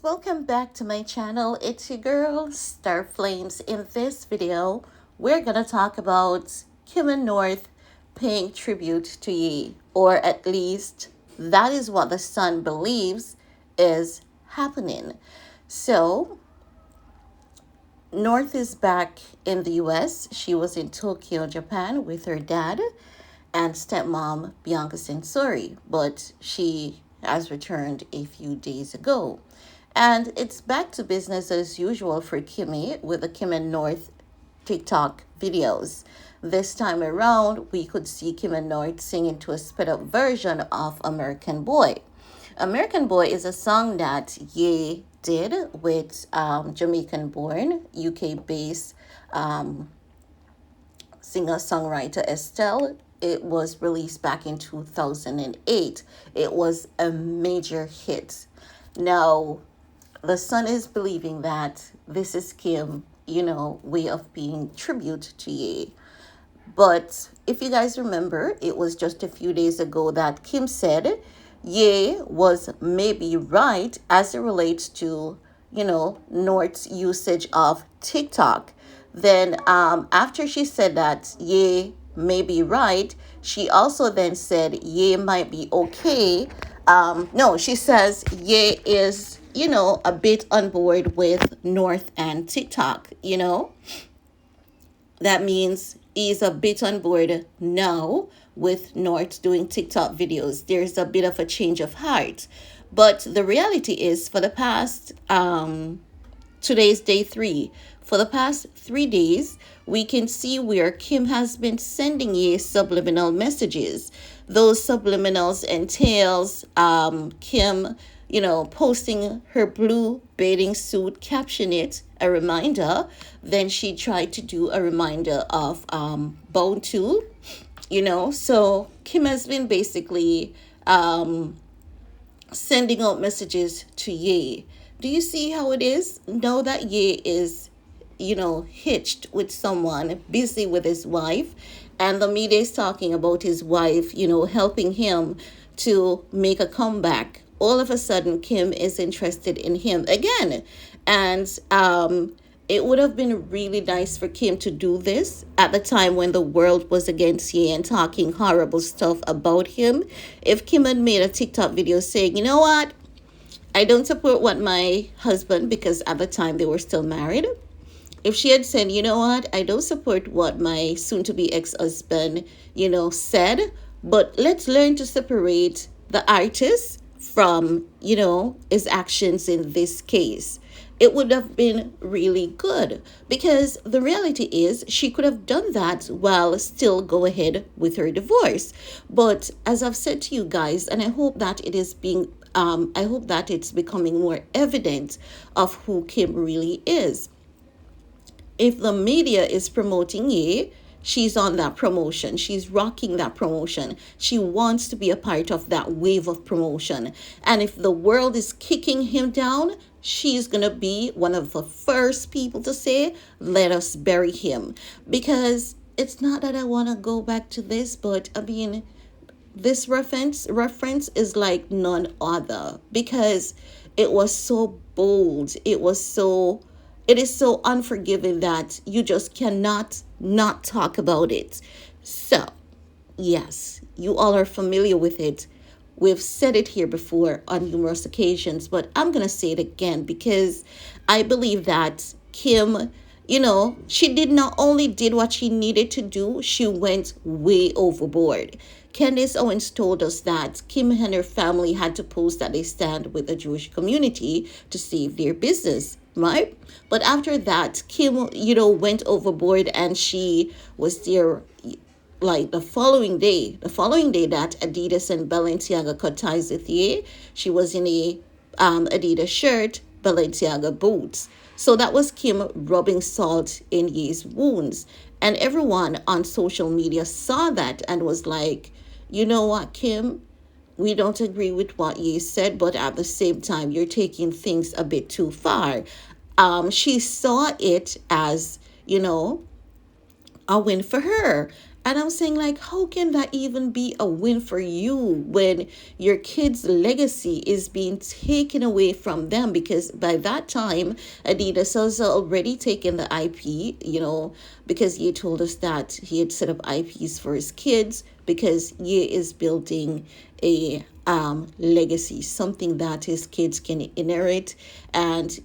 welcome back to my channel. It's your girl, Star Flames. In this video, we're gonna talk about Kim and North paying tribute to Ye, or at least that is what the Sun believes is happening. So, North is back in the US. She was in Tokyo, Japan with her dad and stepmom Bianca Sensori, but she has returned a few days ago. And it's back to business as usual for Kimmy with the Kim and North TikTok videos. This time around, we could see Kim and North singing to a sped up version of American Boy. American Boy is a song that Ye did with Jamaican born, UK based singer songwriter Estelle. It was released back in 2008. It was a major hit. Now, the Sun is believing that this is Kim, way of paying tribute to Ye. But if you guys remember, it was just a few days ago that Kim said Ye was maybe right as it relates to, North's usage of TikTok. Then after she said that Ye may be right, she also then said Ye might be okay. No, she says Ye is, a bit on board with North and TikTok. That means he's a bit on board now with North doing TikTok videos. There's a bit of a change of heart. But the reality is, for the past, today's day 3, for the past 3 days, we can see where Kim has been sending Ye subliminal messages. Those subliminals entails Kim, posting her blue bathing suit, caption it, a reminder. Then she tried to do a reminder of Bone 2, So Kim has been basically sending out messages to Ye. Do you see how it is? Know that Ye is, hitched with someone, busy with his wife. And the media is talking about his wife, helping him to make a comeback. All of a sudden, Kim is interested in him again. And it would have been really nice for Kim to do this at the time when the world was against Ye and talking horrible stuff about him. If Kim had made a TikTok video saying, you know what, I don't support what my husband, because at the time they were still married. If she had said, you know what, I don't support what my soon-to-be ex-husband, said, but let's learn to separate the artist from, his actions in this case. It would have been really good, because the reality is she could have done that while still go ahead with her divorce. But as I've said to you guys, and I hope that it is I hope that it's becoming more evident of who Kim really is. If the media is promoting Ye, she's on that promotion. She's rocking that promotion. She wants to be a part of that wave of promotion. And if the world is kicking him down, she's going to be one of the first people to say, let us bury him. Because it's not that I want to go back to this, but I mean, this reference is like none other, because it was so bold. It is so unforgiving that you just cannot not talk about it. So, yes, you all are familiar with it. We've said it here before on numerous occasions, but I'm going to say it again, because I believe that Kim, she did not only did what she needed to do, she went way overboard. Candace Owens told us that Kim and her family had to post that they stand with the Jewish community to save their business, right? But after that, Kim, went overboard, and she was there like the following day that Adidas and Balenciaga cut ties with Ye. She was in a Adidas shirt, Balenciaga boots. So that was Kim rubbing salt in Ye's wounds. And everyone on social media saw that and was like, you know what, Kim? We don't agree with what Ye said, but at the same time, you're taking things a bit too far. She saw it as, a win for her. And I'm saying, like, how can that even be a win for you when your kids' legacy is being taken away from them? Because by that time, Adidas has already taken the IP, because he told us that he had set up IPs for his kids because he is building a legacy, something that his kids can inherit and,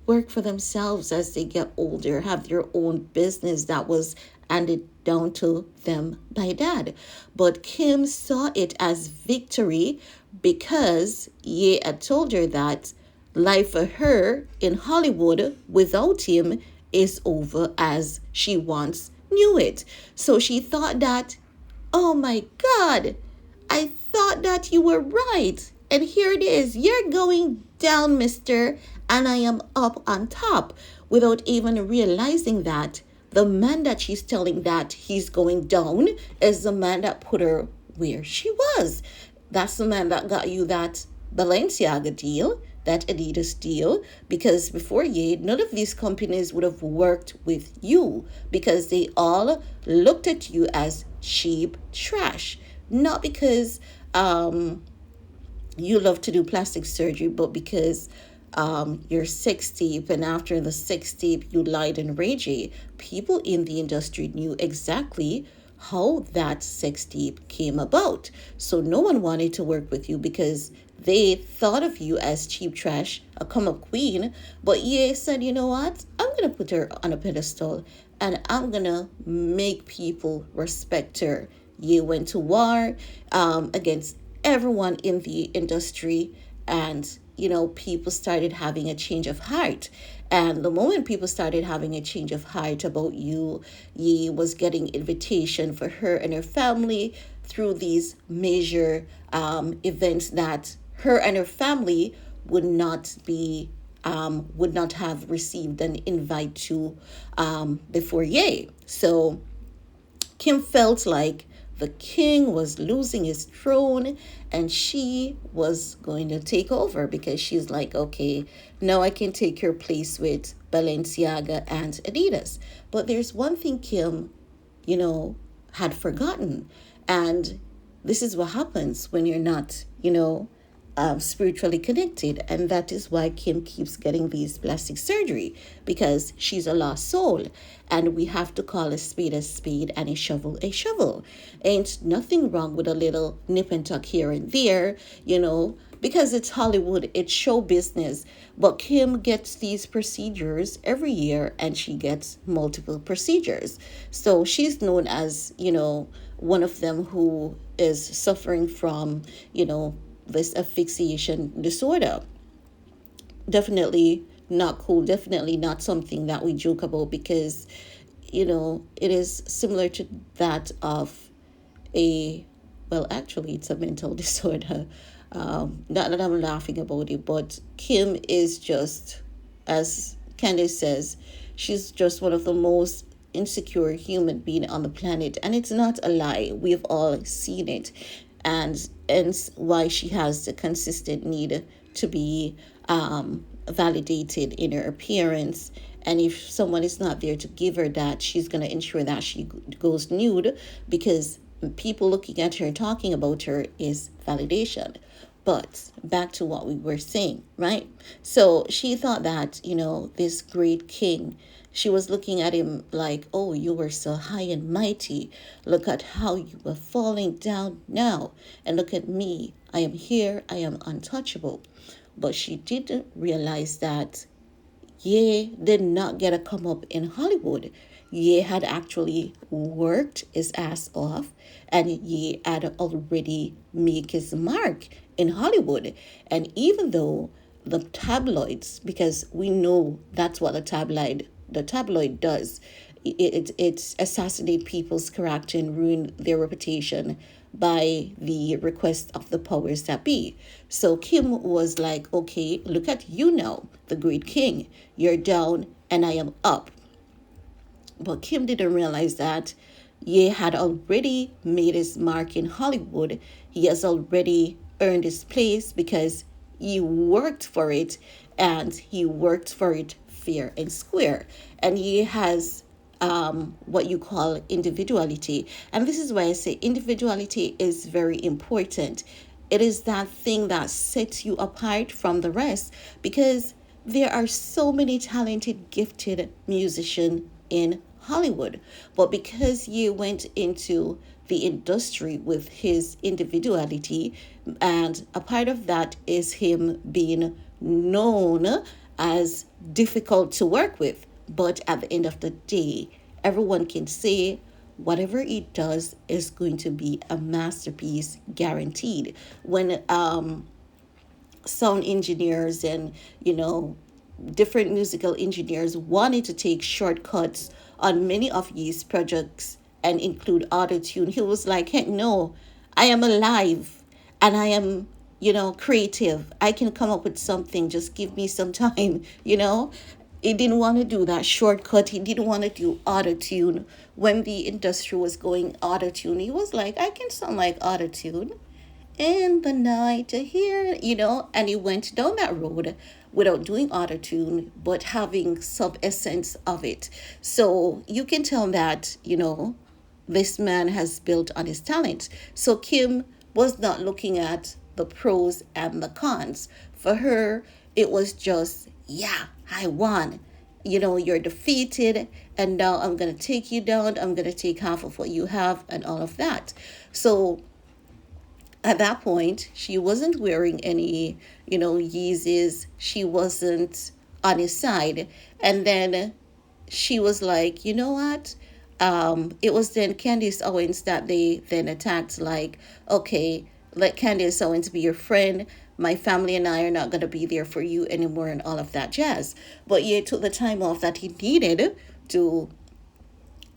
work for themselves as they get older, have their own business that was handed down to them by dad. But Kim saw it as victory because Ye had told her that life for her in Hollywood without him is over as she once knew it. So she thought that, oh my God, I thought that you were right. And here it is. You're going down, mister, and I am up on top without even realizing that the man that she's telling that he's going down is the man that put her where she was. That's the man that got you that Balenciaga deal, that Adidas deal, because before you, none of these companies would have worked with you because they all looked at you as cheap trash. Not because you love to do plastic surgery, but because you're 60 and after the 60 you lied and ragey. People in the industry knew exactly how that sex tape came about. So no one wanted to work with you because they thought of you as cheap trash, a come up queen. But EA said, you know what? I'm going to put her on a pedestal and I'm going to make people respect her. You went to war against everyone in the industry, and people started having a change of heart. And the moment people started having a change of heart about you, Ye was getting invitation for her and her family through these major events that her and her family would not have received an invite to before Ye. So Kim felt like the king was losing his throne and she was going to take over because she's like, okay, now I can take your place with Balenciaga and Adidas. But there's one thing Kim, had forgotten. And this is what happens when you're not, spiritually connected. And that is why Kim keeps getting these plastic surgery, because she's a lost soul. And we have to call a spade and a shovel a shovel. Ain't nothing wrong with a little nip and tuck here and there, because it's Hollywood, it's show business. But Kim gets these procedures every year and she gets multiple procedures. So she's known as, one of them who is suffering from, this asphyxiation disorder. Definitely not cool, definitely not something that we joke about because, it is similar to that of actually, it's a mental disorder. Not that I'm laughing about it, but Kim is just, as Candace says, she's just one of the most insecure human being on the planet. And it's not a lie. We've all seen it. And why she has the consistent need to be validated in her appearance. And if someone is not there to give her that, she's going to ensure that she goes nude because people looking at her and talking about her is validation. But back to what we were saying, right? So she thought that, this great king, she was looking at him like, oh, you were so high and mighty. Look at how you were falling down now. And look at me. I am here. I am untouchable. But she didn't realize that Ye did not get a come up in Hollywood. Ye had actually worked his ass off and Ye had already made his mark in Hollywood. And even though the tabloids, because we know that's what the tabloid does, it assassinate people's character and ruin their reputation by the request of the powers that be. So Kim was like, okay, look at you now, the great king. You're down and I am up. But Kim didn't realize that Ye had already made his mark in Hollywood. He has already earned his place because he worked for it, and he worked for it fair and square. And he has what you call individuality. And this is why I say individuality is very important. It is that thing that sets you apart from the rest, because there are so many talented, gifted musicians in Hollywood. But because you went into the industry with his individuality, and a part of that is him being known as difficult to work with. But at the end of the day, everyone can say whatever he does is going to be a masterpiece, guaranteed. When sound engineers and, different musical engineers wanted to take shortcuts on many of his projects and include autotune, he was like, heck no, I am alive and I am, creative. I can come up with something. Just give me some time, He didn't want to do that shortcut. He didn't want to do autotune. When the industry was going autotune, he was like, I can sound like autotune in the night to hear, and he went down that road without doing autotune, but having some essence of it. So you can tell that, this man has built on his talent. So Kim was not looking at the pros and the cons. For her, it was just, yeah, I won. You're defeated, and now I'm going to take you down. I'm going to take half of what you have, and all of that. So at that point, she wasn't wearing any, Yeezys. She wasn't on his side. And then she was like, you know what? It was then Candace Owens that they then attacked, like, okay, let Candace Owens be your friend. My family and I are not going to be there for you anymore, and all of that jazz. But he took the time off that he needed to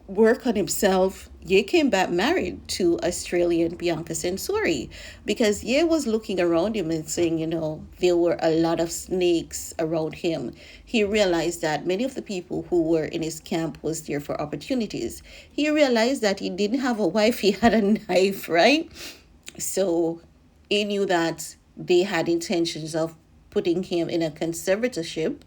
work on himself. Ye came back married to Australian Bianca Sensori, because Ye was looking around him and saying, there were a lot of snakes around him. He realized that many of the people who were in his camp was there for opportunities. He realized that he didn't have a wife, he had a knife, right? So he knew that they had intentions of putting him in a conservatorship,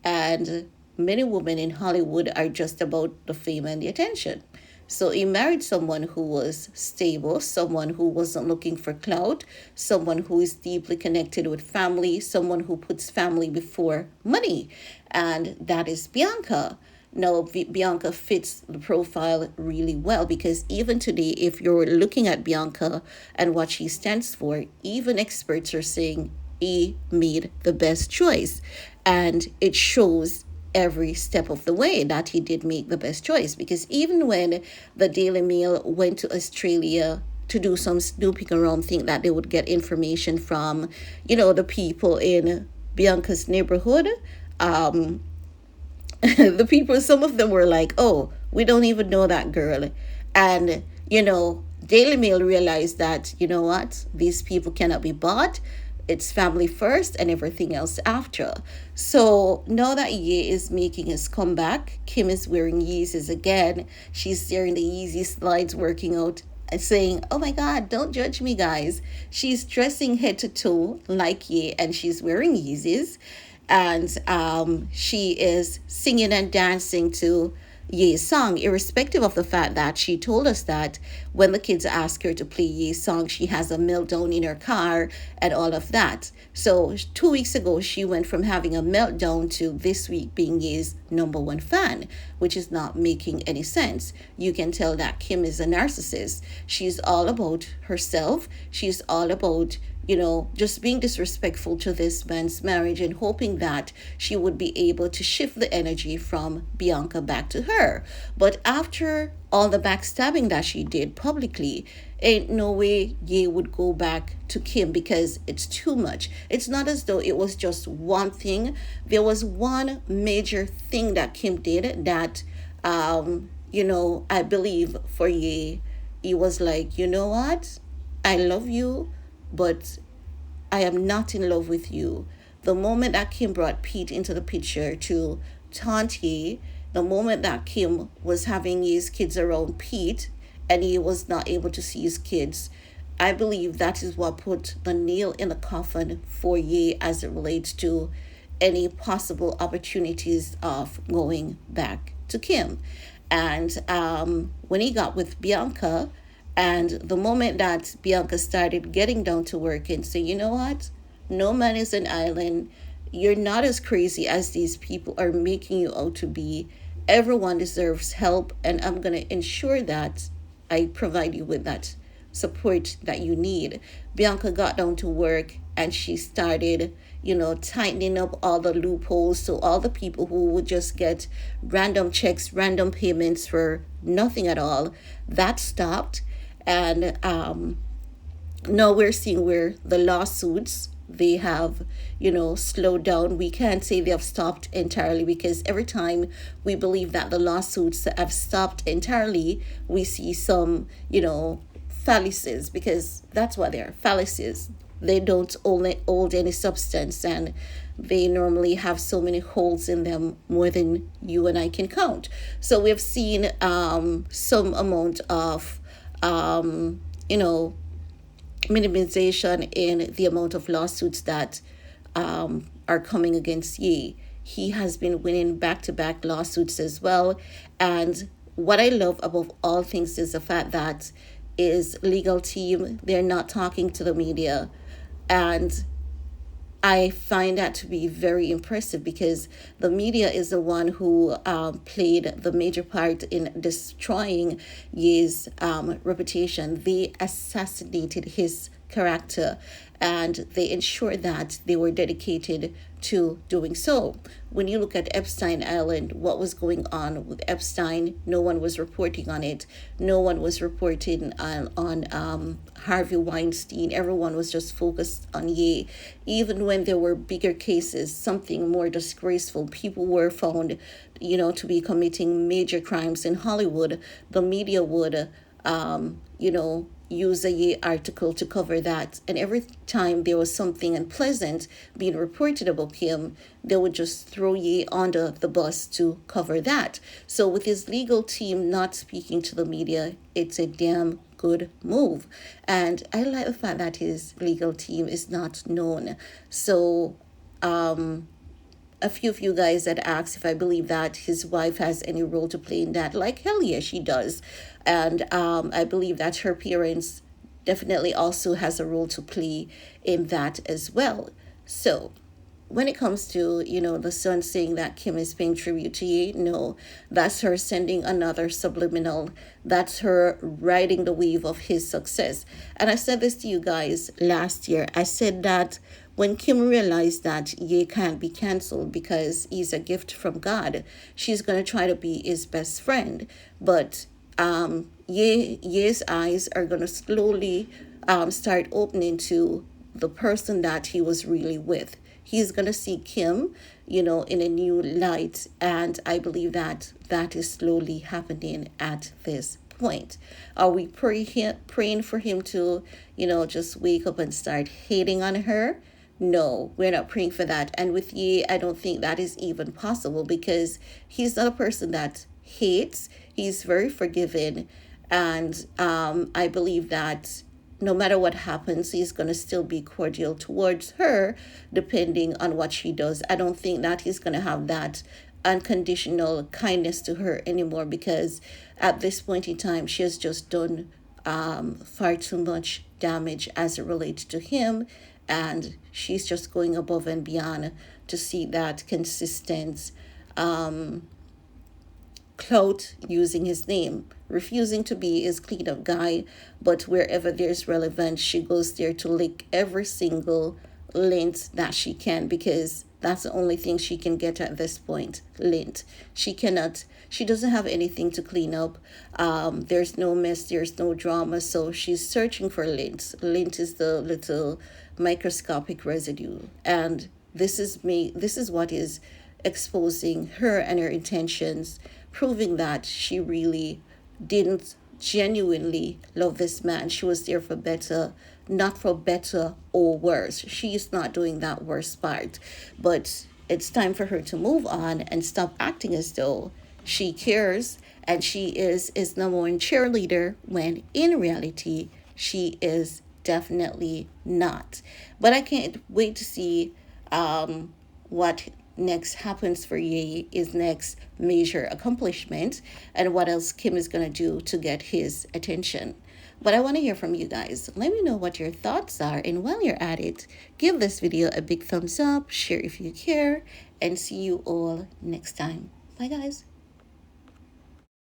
and many women in Hollywood are just about the fame and the attention. So he married someone who was stable, someone who wasn't looking for clout, someone who is deeply connected with family, someone who puts family before money. And that is Bianca. Now, Bianca fits the profile really well, because even today, if you're looking at Bianca and what she stands for, even experts are saying he made the best choice. And it shows every step of the way that he did make the best choice, because even when the Daily Mail went to Australia to do some snooping around, think that they would get information from, the people in Bianca's neighborhood, the people, some of them were like, oh, we don't even know that girl. And, Daily Mail realized that, what, these people cannot be bought. It's family first and everything else after. So now that Ye is making his comeback, Kim is wearing Yeezys again. She's there in the Yeezy slides working out and saying, oh my God, don't judge me, guys. She's dressing head to toe like Ye, and she's wearing Yeezys. And she is singing and dancing to Ye's song, irrespective of the fact that she told us that when the kids ask her to play Ye's song, she has a meltdown in her car and all of that. So 2 weeks ago, she went from having a meltdown to this week being Ye's number one fan, which is not making any sense. You can tell that Kim is a narcissist. She's all about herself. She's all about, just being disrespectful to this man's marriage and hoping that she would be able to shift the energy from Bianca back to her. But after all the backstabbing that she did publicly, ain't no way Ye would go back to Kim, because it's too much. It's not as though it was just one thing. There was one major thing that Kim did that, I believe for Ye, he was like, you know what? I love you, but I am not in love with you. The moment that Kim brought Pete into the picture to taunt Ye, the moment that Kim was having his kids around Pete and he was not able to see his kids, I believe that is what put the nail in the coffin for Ye as it relates to any possible opportunities of going back to Kim. And when he got with Bianca, and the moment that Bianca started getting down to work and say, you know what, no man is an island. You're not as crazy as these people are making you out to be. Everyone deserves help, and I'm going to ensure that I provide you with that support that you need. Bianca got down to work and she started, tightening up all the loopholes, so all the people who would just get random checks, random payments for nothing at all, that stopped. And now we're seeing where the lawsuits, they have, slowed down. We can't say they have stopped entirely, because every time we believe that the lawsuits have stopped entirely, we see some, fallacies, because that's what they are, fallacies. They don't hold any substance, and they normally have so many holes in them, more than you and I can count. So we've seen some amount of you know minimization in the amount of lawsuits that are coming against Ye. He has been winning back to back lawsuits as well. And what I love above all things is the fact that his legal team, they're not talking to the media. And I find that to be very impressive, because the media is the one who played the major part in destroying Ye's reputation. They assassinated his character, and they ensured that they were dedicated to doing so. When you look at Epstein Island, what was going on with Epstein? No one was reporting on it. No one was reporting on Harvey Weinstein. Everyone was just focused on Ye. Even when there were bigger cases, something more disgraceful, people were found, to be committing major crimes in Hollywood, the media would, use a Ye article to cover that. And every time there was something unpleasant being reported about him, they would just throw Ye under the bus to cover that. So with his legal team not speaking to the media, it's a damn good move. And I like the fact that his legal team is not known. So a few of you guys had asked if I believe that his wife has any role to play in that. Like, hell yeah, she does. And I believe that her parents definitely also has a role to play in that as well. So when it comes to, the son saying that Kim is paying tribute to Ye, no, that's her sending another subliminal. That's her riding the wave of his success. And I said this to you guys last year. I said that when Kim realized that Ye can't be canceled because he's a gift from God, she's going to try to be his best friend. But Ye's eyes are going to slowly start opening to the person that he was really with. He's going to see Kim, in a new light. And I believe that that is slowly happening at this point. Are we praying for him to, just wake up and start hating on her? No, we're not praying for that. And with Ye, I don't think that is even possible, because he's not a person that hates. He's very forgiving. And I believe that no matter what happens, he's going to still be cordial towards her, depending on what she does. I don't think that he's going to have that unconditional kindness to her anymore, because at this point in time, she has just done far too much damage as it relates to him. And she's just going above and beyond to see that consistent clout using his name, refusing to be his clean-up guy, but wherever there's relevance, she goes there to lick every single lint that she can, because that's the only thing she can get at this point, lint. She doesn't have anything to clean up. There's no mess, there's no drama, so she's searching for lint. Lint is the little microscopic residue, and this is what is exposing her and her intentions, proving that she really didn't genuinely love this man. She was there for better, not for better or worse. She's not doing that worst part. But it's time for her to move on and stop acting as though she cares and she is number one cheerleader, when in reality she is definitely not. But I can't wait to see what next happens for Ye, his next major accomplishment, and what else Kim is going to do to get his attention. But I want to hear from you guys. Let me know what your thoughts are. And while you're at it, give this video a big thumbs up, share if you care, and see you all next time. Bye, guys.